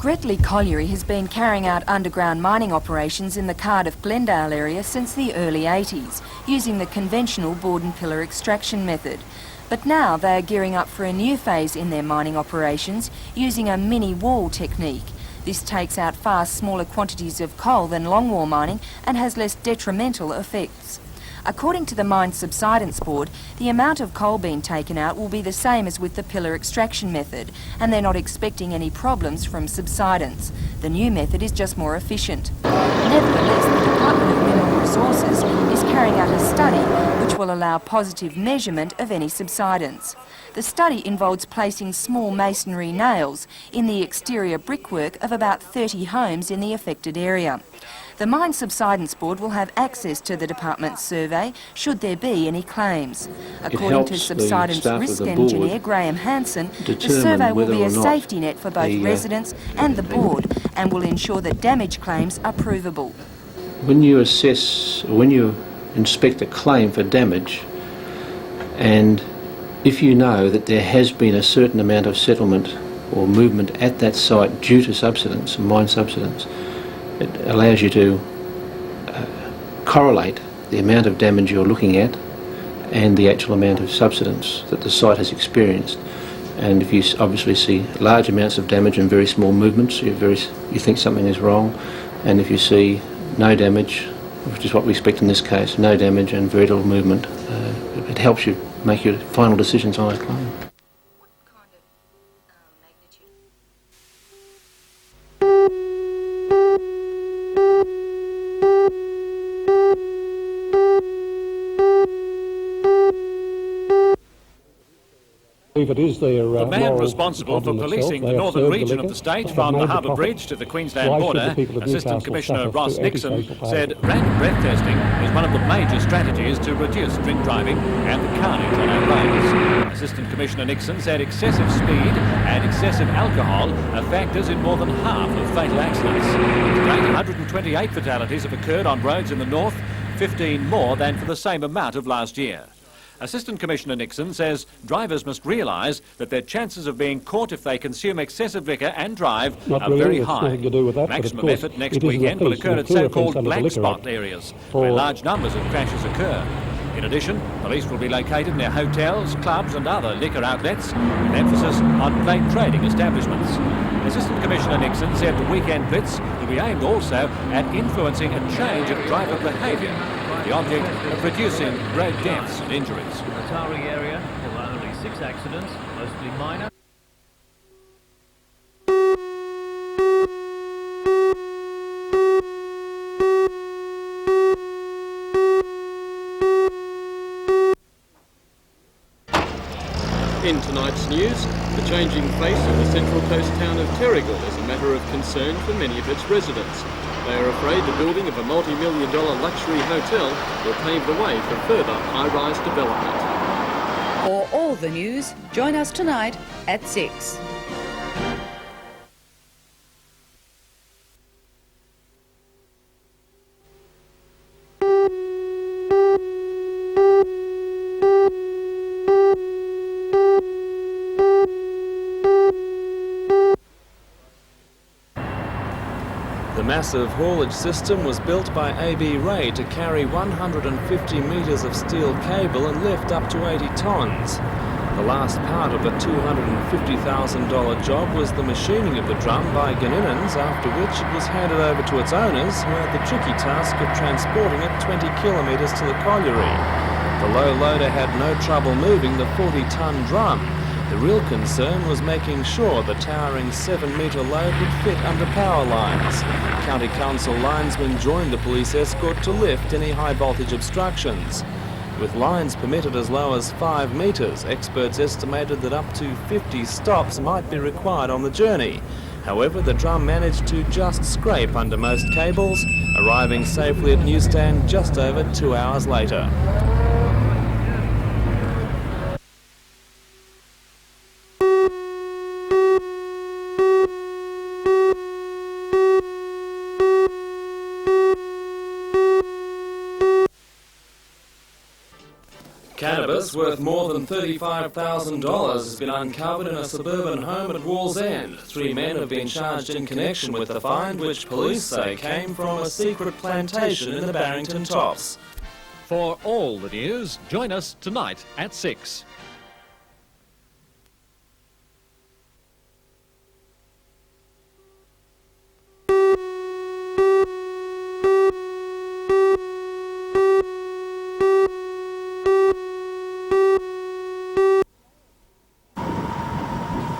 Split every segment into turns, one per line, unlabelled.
Gretley Colliery has been carrying out underground mining operations in the Cardiff-Glendale area since the early 80s, using the conventional board and pillar extraction method. But now they are gearing up for a new phase in their mining operations, using a mini-wall technique. This takes out far smaller quantities of coal than longwall mining and has less detrimental effects. According to the Mine Subsidence Board, the amount of coal being taken out will be the same as with the pillar extraction method, and they're not expecting any problems from subsidence. The new method is just more efficient. Nevertheless, the Department of Mineral Resources is carrying out a study which will allow positive measurement of any subsidence. The study involves placing small masonry nails in the exterior brickwork of about 30 homes in the affected area. The Mine Subsidence Board will have access to the department's survey should there be any claims. According to subsidence risk engineer Graham Hansen, the survey will be a safety net for both residents and the board and will ensure that damage claims are provable.
When you inspect a claim for damage, and if you know that there has been a certain amount of settlement or movement at that site due to subsidence, mine subsidence, it allows you to correlate the amount of damage you're looking at and the actual amount of subsidence that the site has experienced. And if you obviously see large amounts of damage and very small movements, you think something is wrong. And if you see no damage, which is what we expect in this case, no damage and very little movement, it helps you make your final decisions on a claim.
The man responsible for policing the northern region of the state from the Harbour Bridge to the Queensland border, Assistant Commissioner Ross Nixon, said random breath testing is one of the major strategies to reduce drink driving and the carnage on our roads. Assistant Commissioner Nixon said excessive speed and excessive alcohol are factors in more than half of fatal accidents. To date, 128 fatalities have occurred on roads in the north, 15 more than for the same amount of last year. Assistant Commissioner Nixon says drivers must realise that their chances of being caught if they consume excessive liquor and drive are very high. Maximum effort next weekend will occur at so-called black spot areas, where large numbers of crashes occur. In addition, police will be located near hotels, clubs and other liquor outlets, with emphasis on plain trading establishments. Assistant Commissioner Nixon said the weekend blitz will be aimed also at influencing a change of driver behaviour, with the object of reducing road deaths and injuries.
In the Torres area, there were only 6 accidents, mostly minor.
In tonight's news, the changing face of the Central Coast town of Terrigal is a matter of concern for many of its residents. They are afraid the building of a multi-million-dollar luxury hotel will pave the way for further high-rise development.
For all the news, join us tonight at 6.
The massive haulage system was built by A.B. Ray to carry 150 metres of steel cable and lift up to 80 tonnes. The last part of the $250,000 job was the machining of the drum by Ganninans, after which it was handed over to its owners, who had the tricky task of transporting it 20 kilometres to the colliery. The low loader had no trouble moving the 40-tonne drum. The real concern was making sure the towering 7-metre load would fit under power lines. County Council linesmen joined the police escort to lift any high-voltage obstructions. With lines permitted as low as 5 metres, experts estimated that up to 50 stops might be required on the journey. However, the drum managed to just scrape under most cables, arriving safely at Newstan just over 2 hours later. Cannabis worth more than $35,000 has been uncovered in a suburban home at Wallsend. 3 men have been charged in connection with the find, which police say came from a secret plantation in the Barrington Tops.
For all the news, join us tonight at 6.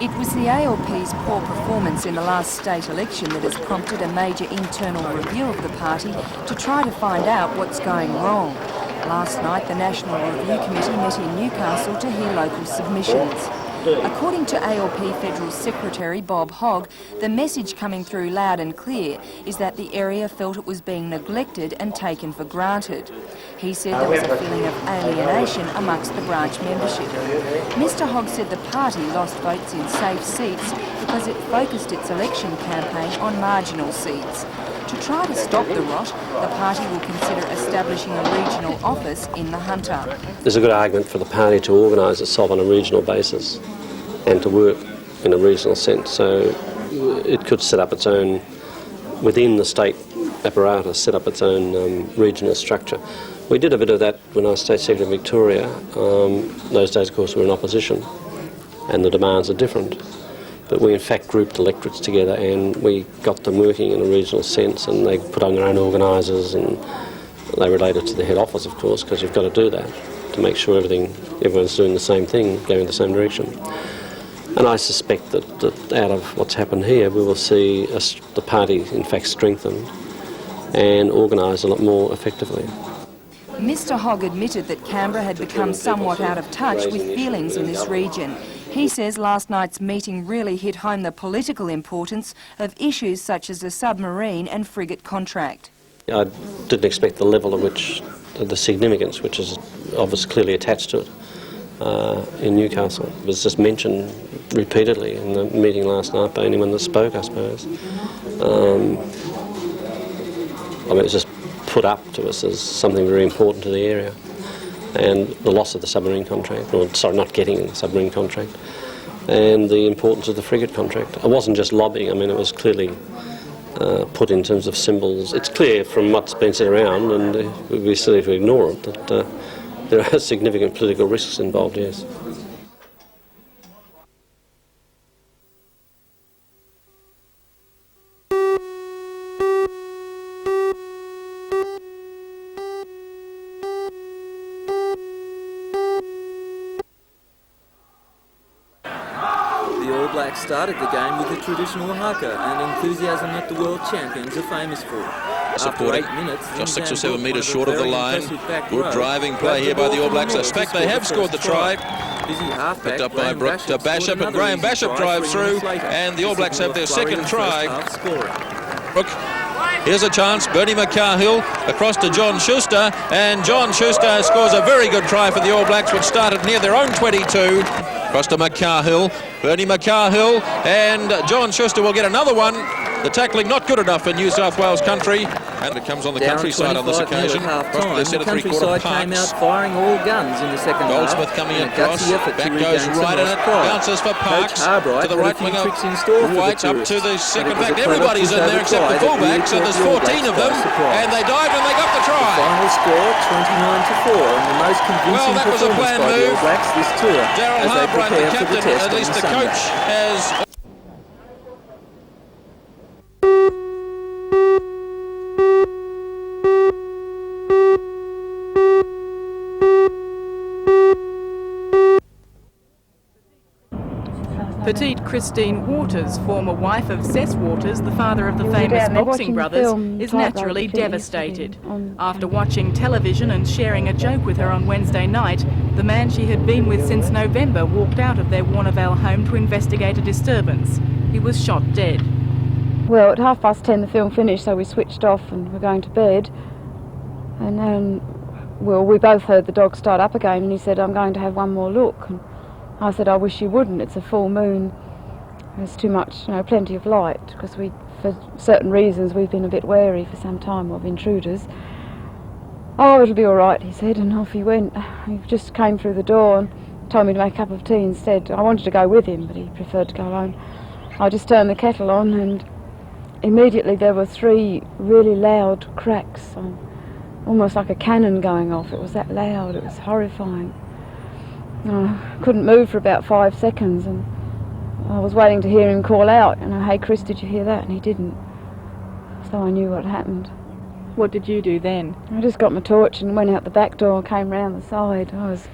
It was the ALP's poor performance in the last state election that has prompted a major internal review of the party to try to find out what's going wrong. Last night, the National Review Committee met in Newcastle to hear local submissions. According to ALP Federal Secretary Bob Hogg, the message coming through loud and clear is that the area felt it was being neglected and taken for granted. He said there was a feeling of alienation amongst the branch membership. Mr Hogg said the party lost votes in safe seats because it focused its election campaign on marginal seats. To try to stop the rot, the party will consider establishing a regional office in the Hunter.
There's a good argument for the party to organise itself on a regional basis and to work in a regional sense. So it could set up its own, within the state apparatus, set up its own regional structure. We did a bit of that when I was State Secretary of Victoria. Those days, of course, we were in opposition and the demands are different. But we in fact grouped electorates together and we got them working in a regional sense, and they put on their own organisers and they related to the head office, of course, because you've got to do that to make sure everyone's doing the same thing, going in the same direction. And I suspect that out of what's happened here, we will see the party in fact strengthened and organised a lot more effectively.
Mr Hogg admitted that Canberra had become somewhat out of touch with feelings in this region. He says last night's meeting really hit home the political importance of issues such as the submarine and frigate contract.
I didn't expect the level at which, the significance which is obviously clearly attached to it in Newcastle. It was just mentioned repeatedly in the meeting last night by anyone that spoke, I suppose. I mean, it was just put up to us as something very important to the area. And the loss of the submarine contract, or sorry, not getting the submarine contract, and the importance of the frigate contract. It wasn't just lobbying, I mean, it was clearly put in terms of symbols. It's clear from what's been said around, and it would be silly to ignore it, that there are significant political risks involved, yes.
Started the game with a traditional haka and enthusiasm that the world champions are famous for. After 8 minutes,
just 6 or 7 metres short of the line. Good driving play here by the All Blacks. I suspect they have scored the try. Picked up by Brooke Bashop, and Graham Bashop drives through, and the All Blacks have their second try. Brooke, here's a chance. Bernie McCarhill across to John Schuster, and John Schuster scores a very good try for the All Blacks, which started near their own 22. Across to McCarhill, Bernie McCarhill, and John Schuster will get another one. The tackling not good enough for New South Wales country, and it comes on the countryside on this occasion.
The countryside came out firing all guns in the second half.
Goldsmith coming across, back goes right in it, bounces for Parks, to the right winger, White up to the second back. Everybody's in there except the fullback, so there's 14 of them, and they dived and they got the try.
Final score 29-4, and the most convincing performance by the All Blacks this tour.
Darryl Harbright, the captain, at least the coach, has...
Petite Christine Waters, former wife of Cess Waters, the father of the famous boxing brothers, is naturally devastated. After watching television and sharing a joke with her on Wednesday night, the man she had been with since November walked out of their Warnervale home to investigate a disturbance. He was shot dead.
Well, at 10:30 the film finished, so we switched off and were going to bed. And then, well, we both heard the dog start up again, and he said, "I'm going to have one more look." And I said, "I wish you wouldn't, it's a full moon, there's too much, plenty of light," because for certain reasons we've been a bit wary for some time of intruders. "Oh, it'll be all right," he said, and off he went. He just came through the door and told me to make a cup of tea instead. I wanted to go with him, but he preferred to go alone. I just turned the kettle on, and immediately there were 3 really loud cracks, almost like a cannon going off. It was that loud, it was horrifying. I couldn't move for about 5 seconds, and I was waiting to hear him call out, "Hey Chris, did you hear that?" And he didn't. So I knew what had happened.
What did you do then?
I just got my torch and went out the back door and came round the side. I was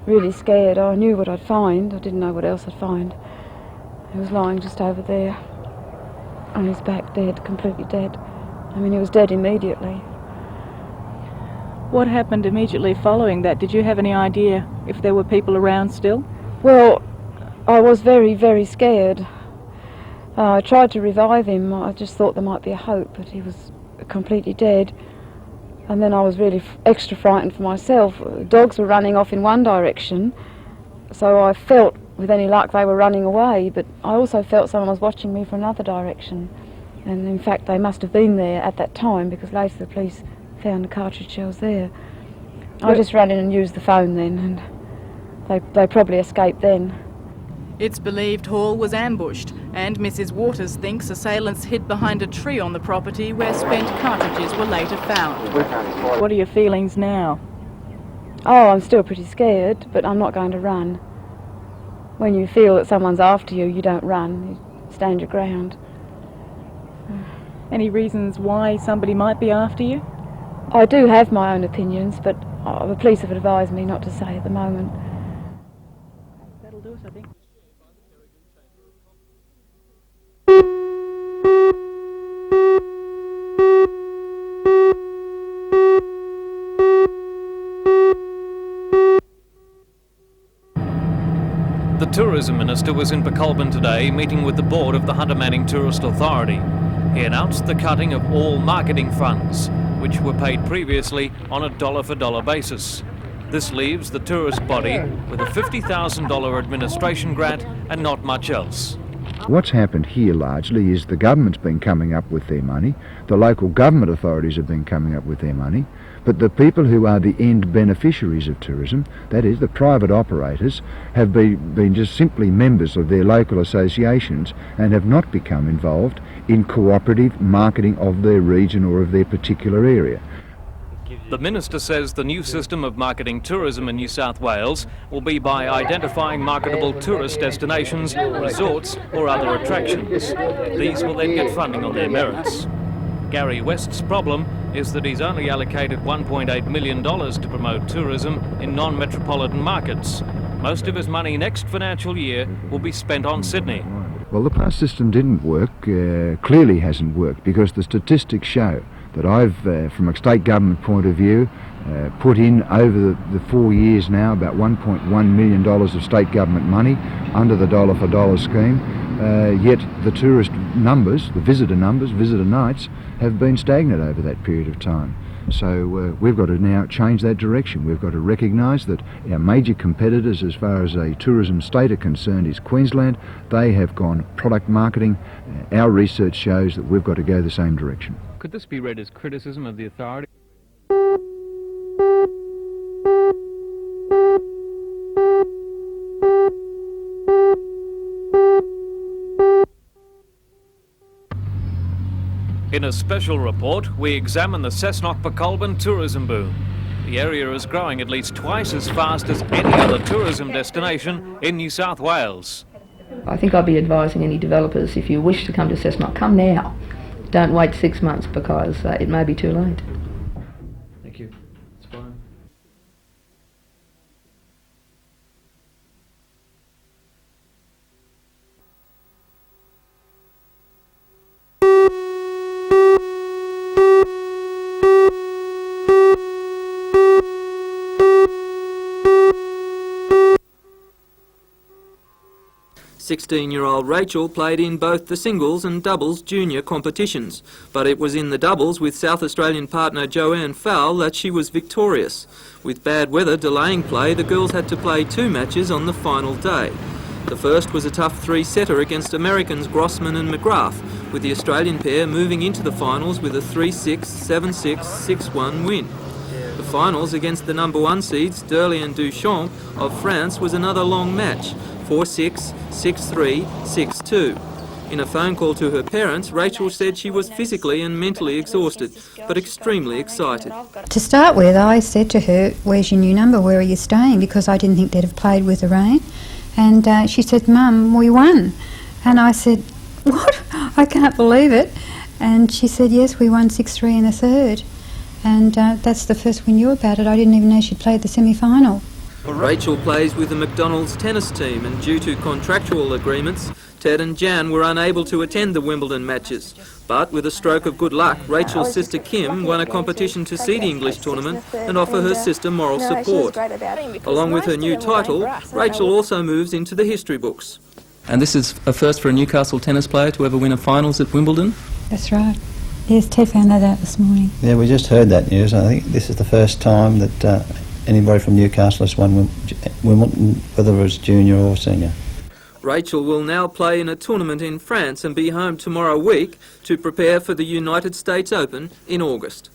really scared. I knew what I'd find. I didn't know what else I'd find. He was lying just over there on his back, dead, completely dead. I mean, he was dead immediately.
What happened immediately following that? Did you have any idea if there were people around still?
Well, I was very, very scared. I tried to revive him. I just thought there might be a hope, but he was completely dead. And then I was really extra frightened for myself. Dogs were running off in one direction, so I felt, with any luck, they were running away, but I also felt someone was watching me from another direction. And in fact, they must have been there at that time, because later the police found the cartridge shells there. I just ran in and used the phone then, and they probably escaped then.
It's believed Hall was ambushed, and Mrs. Waters thinks assailants hid behind a tree on the property where spent cartridges were later found. What are your feelings now?
Oh, I'm still pretty scared, but I'm not going to run. When you feel that someone's after you, you don't run, you stand your ground.
Any reasons why somebody might be after you?
I do have my own opinions, but the police have advised me not to say at the moment.
That'll do us, I think.
The Tourism Minister was in Pokolbin today, meeting with the board of the Hunter Manning Tourist Authority. He announced the cutting of all marketing funds, which were paid previously on a dollar-for-dollar basis. This leaves the tourist body with a $50,000 administration grant and not much else.
What's happened here largely is the government's been coming up with their money, the local government authorities have been coming up with their money, but the people who are the end beneficiaries of tourism, that is the private operators, have been just simply members of their local associations and have not become involved in cooperative marketing of their region or of their particular area.
The Minister says the new system of marketing tourism in New South Wales will be by identifying marketable tourist destinations, resorts or other attractions. These will then get funding on their merits. Gary West's problem is that he's only allocated $1.8 million to promote tourism in non-metropolitan markets. Most of his money next financial year will be spent on Sydney.
Well, the past system didn't work, clearly hasn't worked, because the statistics show that I've, from a state government point of view, put in over the 4 years now about $1.1 million of state government money under the dollar-for-dollar scheme, yet the tourist numbers, the visitor numbers, visitor nights, have been stagnant over that period of time. So we've got to now change that direction. We've got to recognise that our major competitors as far as a tourism state are concerned is Queensland. They have gone product marketing. Our research shows that we've got to go the same direction.
Could this be read as criticism of the authority? In a special report, we examine the Cessnock Pokolbin tourism boom. The area is growing at least twice as fast as any other tourism destination in New South Wales.
I think I'd be advising any developers, if you wish to come to Cessnock, come now. Don't wait 6 months, because it may be too late.
Thank you. It's fine.
Sixteen-year-old Rachel played in both the singles and doubles junior competitions, but it was in the doubles with South Australian partner Joanne Fowle that she was victorious. With bad weather delaying play, the girls had to play 2 matches on the final day. The first was a tough 3-setter against Americans Grossman and McGrath, with the Australian pair moving into the finals with a 3-6, 7-6, 6-1 win. The finals against the number 1 seeds, Durley and Duchamp of France, was another long match, 4-6, 6-3, 6-2. In a phone call to her parents, Rachel said she was physically and mentally exhausted, but extremely excited.
To start with, I said to her, "Where's your new number? Where are you staying?" Because I didn't think they'd have played with the rain. And she said, "Mum, we won." And I said, "What? I can't believe it." And she said, "Yes, we won 6-3 in the third." And that's the first we knew about it. I didn't even know she'd played the semi-final.
Rachel plays with the McDonald's tennis team, and due to contractual agreements, Ted and Jan were unable to attend the Wimbledon matches. But with a stroke of good luck, Rachel's sister Kim won a competition to see the English tournament and offer her sister moral support. Along with her new title, Rachel also moves into the history books.
And this is a first for a Newcastle tennis player to ever win a finals at Wimbledon?
That's right. Yes, Ted found that out this morning.
Yeah, we just heard that news. I think this is the first time that anybody from Newcastle has won Wimbledon, whether it was junior or senior.
Rachel will now play in a tournament in France and be home tomorrow week to prepare for the United States Open in August.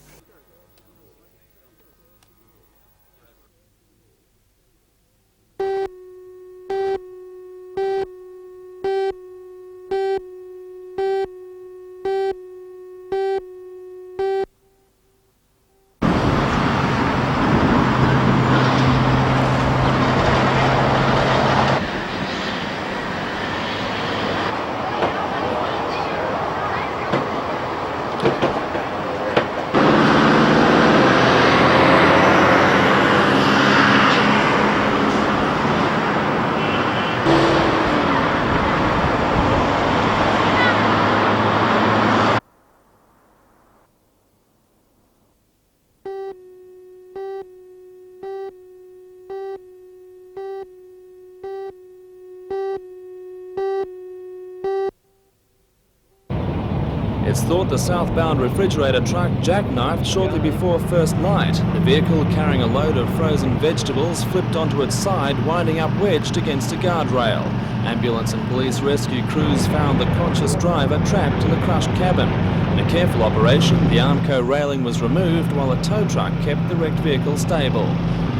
It's thought the southbound refrigerator truck jackknifed shortly before first light. The vehicle, carrying a load of frozen vegetables, flipped onto its side, winding up wedged against a guardrail. Ambulance and police rescue crews found the conscious driver trapped in the crushed cabin. In a careful operation, the Armco railing was removed while a tow truck kept the wrecked vehicle stable.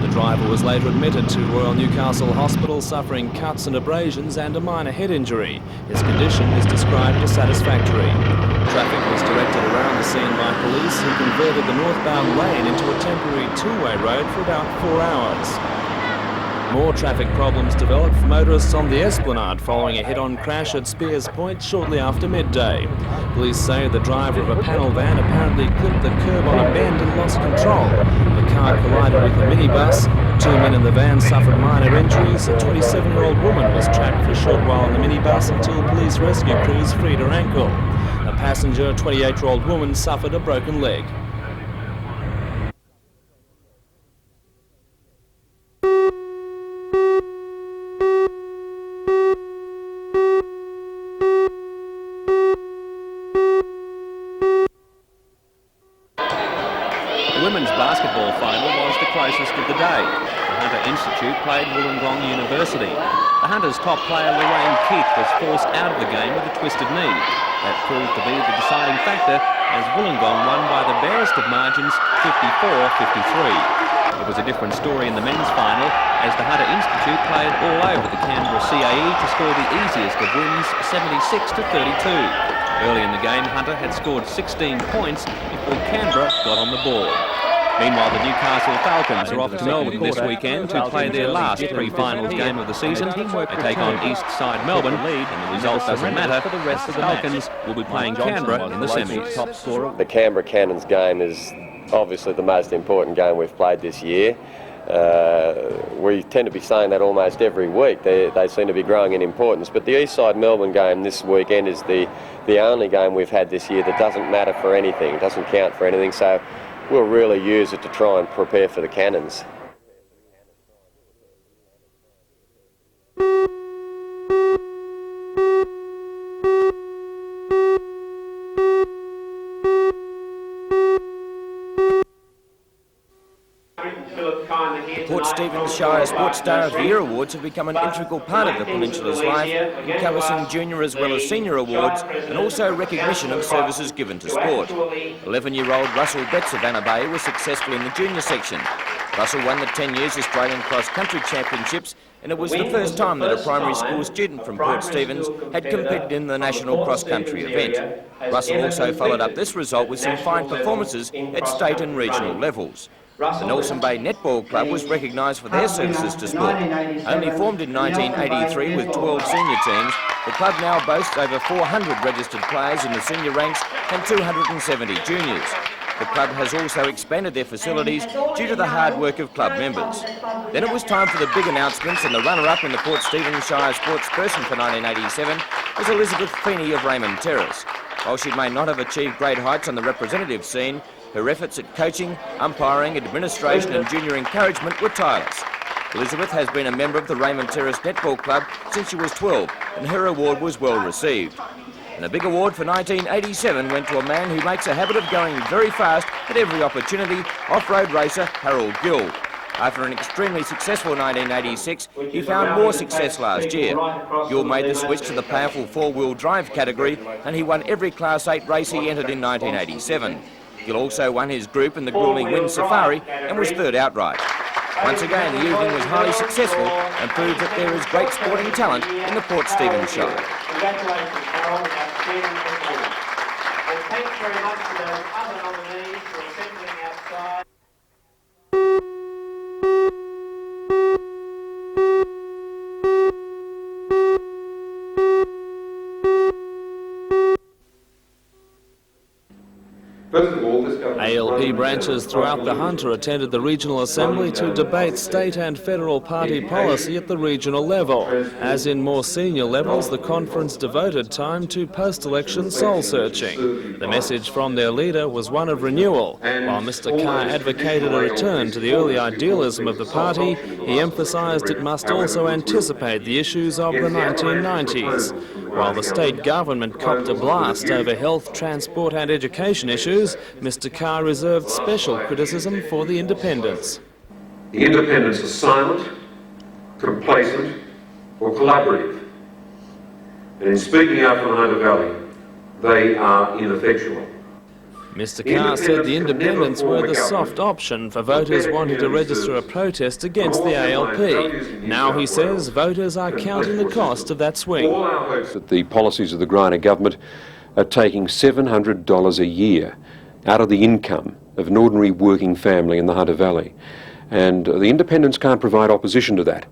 The driver was later admitted to Royal Newcastle Hospital, suffering cuts and abrasions and a minor head injury. His condition is described as satisfactory. Traffic was directed around the scene by police, who converted the northbound lane into a temporary two-way road for about 4 hours. More traffic problems developed for motorists on the Esplanade following a head-on crash at Spears Point shortly after midday. Police say the driver of a panel van apparently clipped the curb on a bend and lost control. The car collided with a minibus. 2 men in the van suffered minor injuries. A 27-year-old woman was trapped for a short while in the minibus until police rescue crews freed her ankle. A passenger, a 28-year-old woman, suffered a broken leg.
Basketball final was the closest of the day. The Hunter Institute played Wollongong University. The Hunters' top player, Lorraine Keith, was forced out of the game with a twisted knee. That proved to be the deciding factor, as Wollongong won by the barest of margins, 54-53. It was a different story in the men's final, as the Hunter Institute played all over the Canberra CAE to score the easiest of wins, 76-32. Early in the game, Hunter had scored 16 points before Canberra got on the board. Meanwhile, the Newcastle Falcons are off to Melbourne this weekend to play their last pre-finals game of the season. They take on East Side Melbourne, and the result doesn't matter, as the Falcons will be playing Canberra in the semis.
The Canberra Cannons game is obviously the most important game we've played this year. We tend to be saying that almost every week. They seem to be growing in importance. But the East Side Melbourne game this weekend is the only game we've had this year that doesn't matter for anything, it doesn't count for anything. So we'll really use it to try and prepare for the Cannons.
Philip kindly here Port Stephens Shire Sports Star of the Year awards have become an integral part of the Peninsula's life, encompassing junior as well as senior awards and also recognition of services given to sport. 11-year-old Russell Betts of Anna Bay was successful in the junior section. Russell won the 10 Years Australian Cross Country Championships, and it was the first time that a primary school student from Port Stephens had competed in the national cross-country event. Russell also followed up this result with some fine performances at state and regional levels. The Nelson Bay Netball Club was recognised for their services to sport. Only formed in 1983 with 12 senior teams, the club now boasts over 400 registered players in the senior ranks and 270 juniors. The club has also expanded their facilities due to the hard work of club members. Then it was time for the big announcements, and the runner-up in the Port Stephens Shire Sportsperson for 1987 was Elizabeth Feeney of Raymond Terrace. While she may not have achieved great heights on the representative scene, her efforts at coaching, umpiring, administration and junior encouragement were tireless. Elizabeth has been a member of the Raymond Terrace Netball Club since she was 12, and her award was well received. And a big award for 1987 went to a man who makes a habit of going very fast at every opportunity, off-road racer Harold Gill. After an extremely successful 1986, he found more success last year. Gill made the switch to the powerful four-wheel drive category, and he won every Class 8 race he entered in 1987. Gill also won his group in the gruelling Wind Safari and was third outright. Once again, the evening was highly successful and proved that there is great sporting talent in the Port Stephens Shire.
Congratulations, Harold, and outstanding performance. Well, thanks very much to those other nominees who are assembling outside.
ALP branches throughout the Hunter attended the Regional Assembly to debate state and federal party policy at the regional level. As in more senior levels, the conference devoted time to post-election soul-searching. The message from their leader was one of renewal. While Mr Carr advocated a return to the early idealism of the party, he emphasised it must also anticipate the issues of the 1990s. While the state government copped a blast over health, transport and education issues, Mr Carr reserved special criticism for the independents.
The independents are silent, complacent or collaborative. And in speaking out for the Hunter Valley, they are ineffectual.
Mr Carr said the independents were the soft option for voters wanting to register a protest against the ALP. Now, he says, voters are counting the cost of that swing.
That the policies of the Greiner government are taking $700 a year out of the income of an ordinary working family in the Hunter Valley. And the independents can't provide opposition to that.